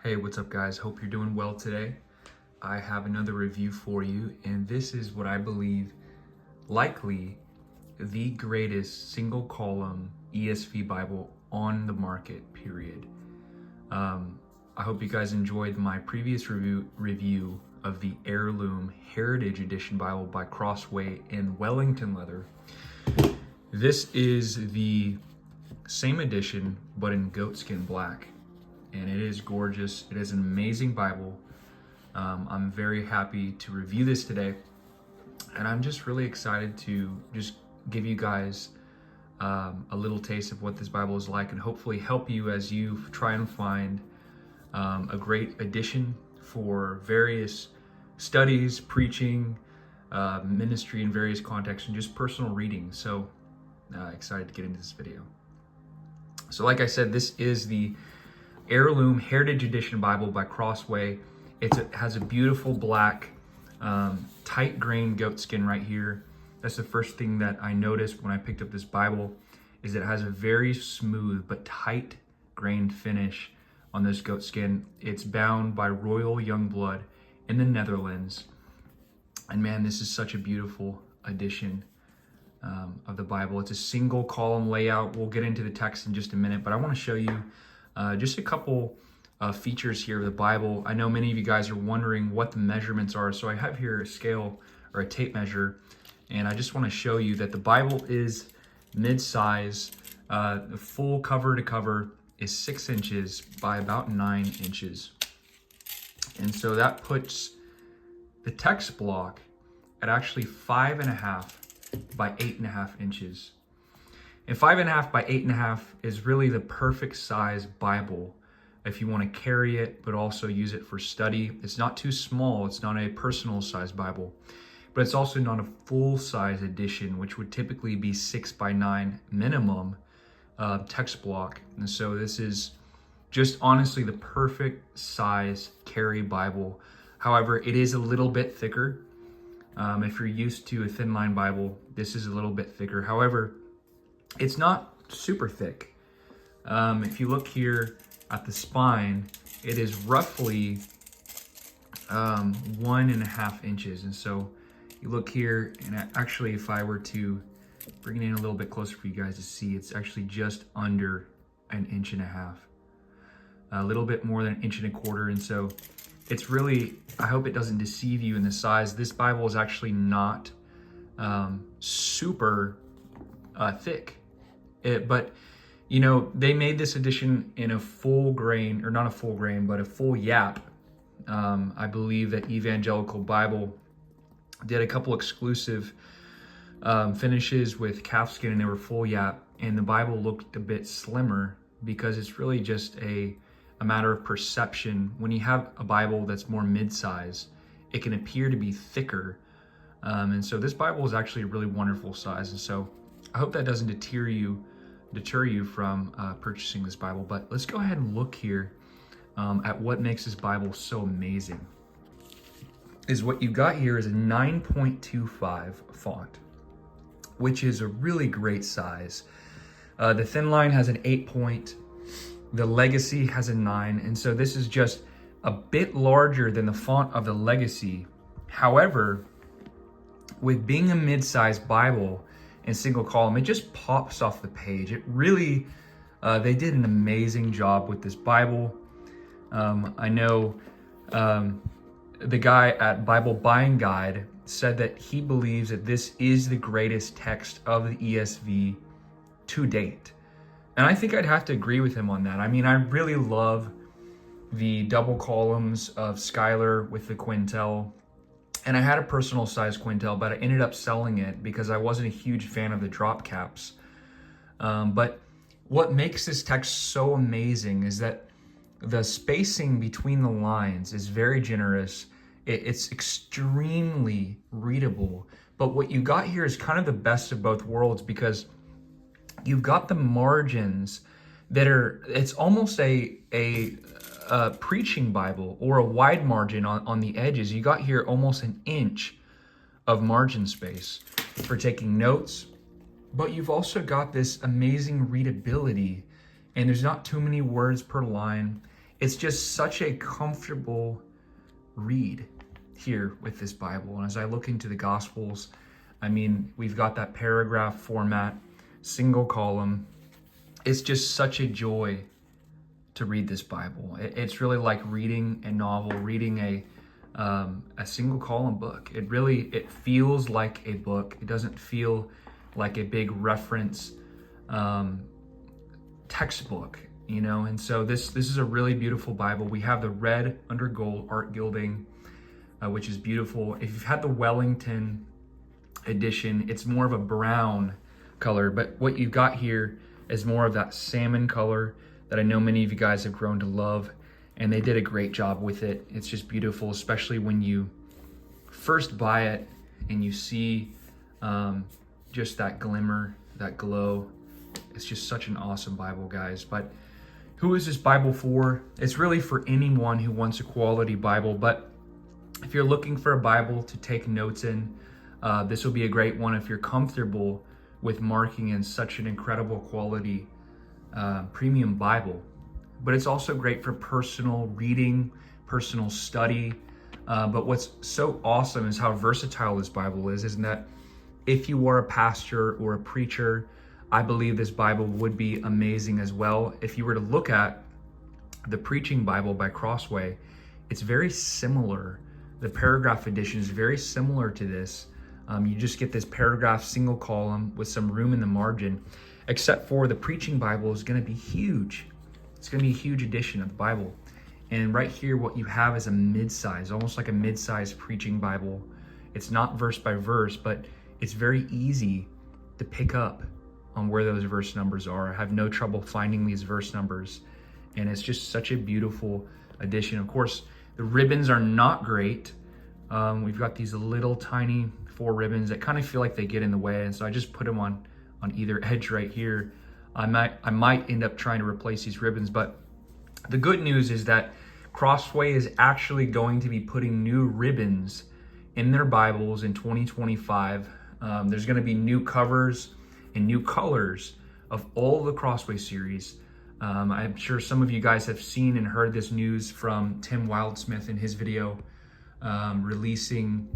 Hey, what's up guys? Hope you're doing well today. I have another review for you, and this is what I believe likely the greatest single column ESV Bible on the market, period. I hope you guys enjoyed my previous review of the Heirloom Heritage Edition Bible by Crossway in Wellington leather. This is the same edition, but in goatskin black. And it is gorgeous. It is an amazing Bible. I'm very happy to review this today, and I'm just really excited to just give you guys a little taste of what this Bible is like, and hopefully help you as you try and find a great edition for various studies, preaching, ministry in various contexts, and just personal reading. So excited to get into this video. So like I said, this is the Heirloom Heritage Edition Bible by Crossway. It has a beautiful black, tight grain goatskin right here. That's the first thing that I noticed when I picked up this Bible, is it has a very smooth but tight grained finish on this goatskin. It's bound by Royal Young Blood in the Netherlands. And man, this is such a beautiful edition of the Bible. It's a single column layout. We'll get into the text in just a minute, but I want to show you just a couple features here of the Bible. I know many of you guys are wondering what the measurements are, so I have here a scale or a tape measure, and I just want to show you that the Bible is mid-size. The full cover to cover is 6 inches by about 9 inches. And so that puts the text block at actually 5.5 by 8.5 inches. And 5.5 by 8.5 is really the perfect size Bible if you want to carry it, but also use it for study. It's not too small. It's not a personal size Bible, but it's also not a full size edition, which would typically be 6 by 9 minimum text block. And so this is just honestly the perfect size carry Bible. However, it is a little bit thicker. If you're used to a thin line Bible, this is a little bit thicker. However, it's not super thick. If you look here at the spine, it is roughly 1.5 inches. And so you look here, and actually if I were to bring it in a little bit closer for you guys to see, it's actually just under 1.5 inches. A little bit more than 1.25 inches. And so it's really, I hope it doesn't deceive you in the size. This Bible is actually not super thick. But you know, they made this edition in a full grain, or not a full grain, but a full yap. I believe that Evangelical Bible did a couple exclusive finishes with calfskin, and they were full yap, and the Bible looked a bit slimmer because it's really just a matter of perception. When you have a Bible that's more mid-size, it can appear to be thicker. And so this Bible is actually a really wonderful size. And so I hope that doesn't deter you from purchasing this Bible. But let's go ahead and look here at what makes this Bible so amazing. Is what you got here is a 9.25 font, which is a really great size. The thin line has an 8 point. The Legacy has a 9. And so this is just a bit larger than the font of the Legacy. However, with being a mid-sized Bible and single column, it just pops off the page. It really, they did an amazing job with this Bible. I know the guy at Bible Buying Guide said that he believes that this is the greatest text of the ESV to date. And I think I'd have to agree with him on that. I mean, I really love the double columns of Schuyler with the quintel. And I had a personal size quintel, but I ended up selling it because I wasn't a huge fan of the drop caps. But what makes this text so amazing is that the spacing between the lines is very generous. It's extremely readable. But what you got here is kind of the best of both worlds, because you've got the margins that are, it's almost a preaching Bible, or a wide margin on the edges. You got here almost 1 inch of margin space for taking notes, but you've also got this amazing readability, and there's not too many words per line. It's just such a comfortable read here with this Bible. And as I look into the Gospels, I mean, we've got that paragraph format, single column. It's just such a joy to read this Bible. It's really like reading a novel, reading a single column book. It feels like a book. It doesn't feel like a big reference textbook, you know. And so this is a really beautiful Bible. We have the red under gold art gilding, which is beautiful. If you've had the Wellington edition, it's more of a brown color, but what you've got here is more of that salmon color that I know many of you guys have grown to love, and they did a great job with it. It's just beautiful, especially when you first buy it and you see just that glimmer, that glow. It's just such an awesome Bible, guys. But who is this Bible for? It's really for anyone who wants a quality Bible, but if you're looking for a Bible to take notes in, this will be a great one if you're comfortable with marking in such an incredible quality premium Bible. But it's also great for personal reading, personal study. But what's so awesome is how versatile this Bible is, isn't that if you are a pastor or a preacher, I believe this Bible would be amazing as well. If you were to look at the Preaching Bible by Crossway, it's very similar. The paragraph edition is very similar to this. You just get this paragraph single column with some room in the margin, except for the Preaching Bible is going to be huge. It's going to be a huge edition of the Bible. And right here, what you have is a mid-size, almost like a mid-size Preaching Bible. It's not verse by verse, but it's very easy to pick up on where those verse numbers are. I have no trouble finding these verse numbers. And it's just such a beautiful edition. Of course, the ribbons are not great. We've got these little tiny 4 ribbons that kind of feel like they get in the way. And so I just put them on either edge right here. I might end up trying to replace these ribbons, but the good news is that Crossway is actually going to be putting new ribbons in their Bibles in 2025. There's going to be new covers and new colors of all the Crossway series. I'm sure some of you guys have seen and heard this news from Tim Wildsmith in his video releasing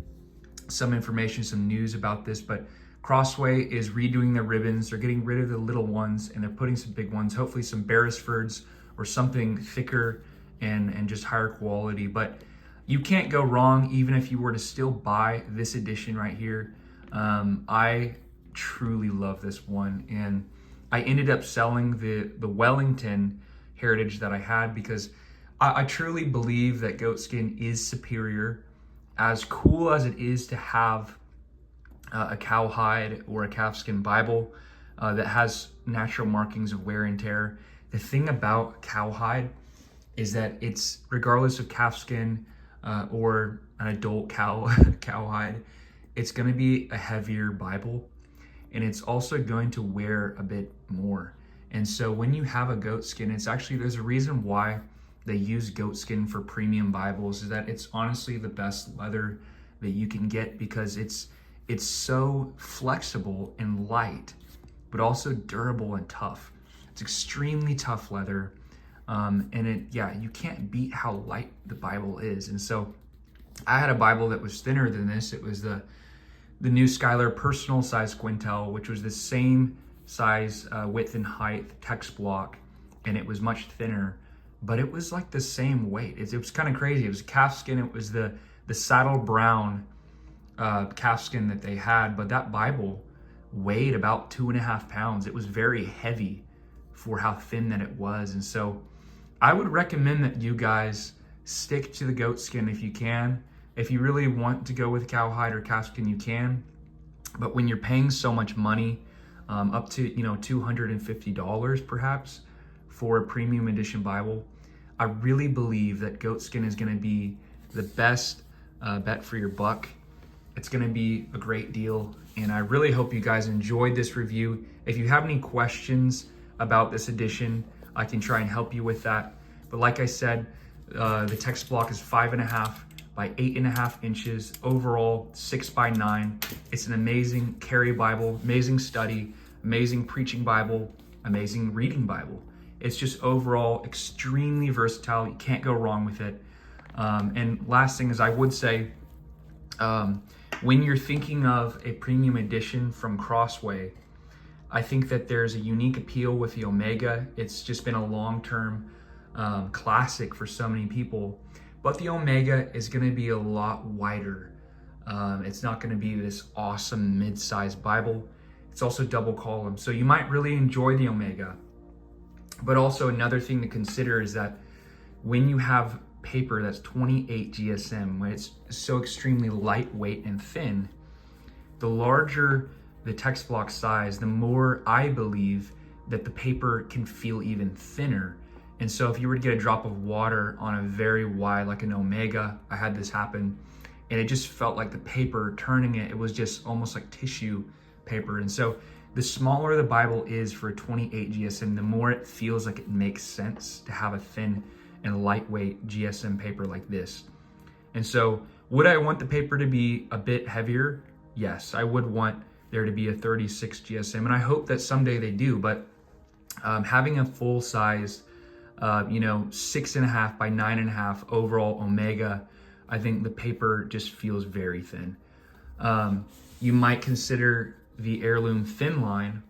some information, some news about this, but Crossway is redoing their ribbons. They're getting rid of the little ones and they're putting some big ones, hopefully some Beresfords or something thicker and just higher quality. But you can't go wrong even if you were to still buy this edition right here. I truly love this one, and I ended up selling the Wellington heritage that I had because I truly believe that goatskin is superior. As cool as it is to have a cowhide or a calfskin Bible that has natural markings of wear and tear, the thing about cowhide is that it's, regardless of calfskin or an adult cowhide, it's going to be a heavier Bible, and it's also going to wear a bit more. And so when you have a goatskin, it's actually, there's a reason why they use goatskin for premium Bibles, is that it's honestly the best leather that you can get because it's so flexible and light, but also durable and tough. It's extremely tough leather. And you can't beat how light the Bible is. And so I had a Bible that was thinner than this. It was the new Skylar personal size Quintel, which was the same size, width and height text block, and it was much thinner, but it was like the same weight. It was kind of crazy. It was calfskin. It was the saddle brown calfskin that they had, but that Bible weighed about 2.5 pounds. It was very heavy for how thin that it was. And so I would recommend that you guys stick to the goatskin if you can. If you really want to go with cowhide or calfskin, you can. But when you're paying so much money, up to $250 perhaps for a premium edition Bible, I really believe that goatskin is going to be the best bet for your buck. It's going to be a great deal, and I really hope you guys enjoyed this review. If you have any questions about this edition, I can try and help you with that. But like I said, the text block is 5.5 by 8.5 inches, overall 6 by 9. It's an amazing carry Bible, amazing study, amazing preaching Bible, amazing reading Bible. It's just overall extremely versatile. You can't go wrong with it. And last thing is, I would say, when you're thinking of a premium edition from Crossway, I think that there's a unique appeal with the Omega. It's just been a long-term classic for so many people. But the Omega is going to be a lot wider. It's not going to be this awesome mid-sized Bible. It's also double column. So you might really enjoy the Omega. But also another thing to consider is that when you have paper that's 28 GSM, when it's so extremely lightweight and thin, the larger the text block size, the more I believe that the paper can feel even thinner. And so if you were to get a drop of water on a very wide, like an Omega, I had this happen, and it just felt like the paper turning it was just almost like tissue paper. And so the smaller the Bible is for a 28 GSM, the more it feels like it makes sense to have a thin and lightweight GSM paper like this. And so would I want the paper to be a bit heavier? Yes, I would want there to be a 36 GSM, and I hope that someday they do. But having a full size, 6.5 by 9.5 overall Omega, I think the paper just feels very thin. You might consider the Heirloom thin line.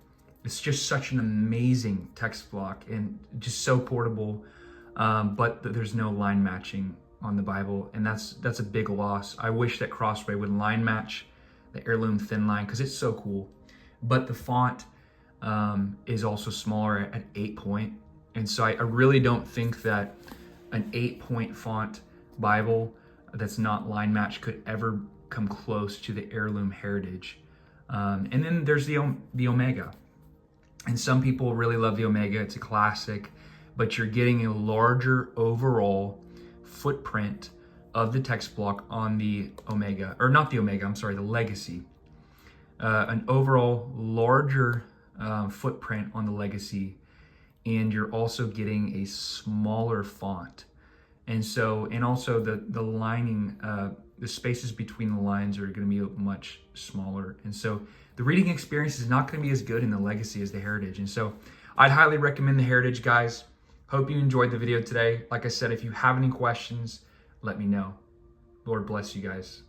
It's just such an amazing text block and just so portable, but there's no line matching on the Bible, and that's a big loss. I wish that Crossway would line match the Heirloom thin line because it's so cool. But the font is also smaller at 8 point, and so I really don't think that an 8-point font Bible that's not line matched could ever come close to the Heirloom heritage. And then there's the Omega. And some people really love the Omega. It's a classic, but you're getting a larger overall footprint of the text block on the Omega, or not the Omega, I'm sorry, the Legacy. An overall larger footprint on the Legacy, and you're also getting a smaller font. And so, and also the lining, the spaces between the lines are going to be much smaller. And so the reading experience is not going to be as good in the Legacy as the Heritage. And so I'd highly recommend the Heritage, guys. Hope you enjoyed the video today. Like I said, if you have any questions, let me know. Lord bless you guys.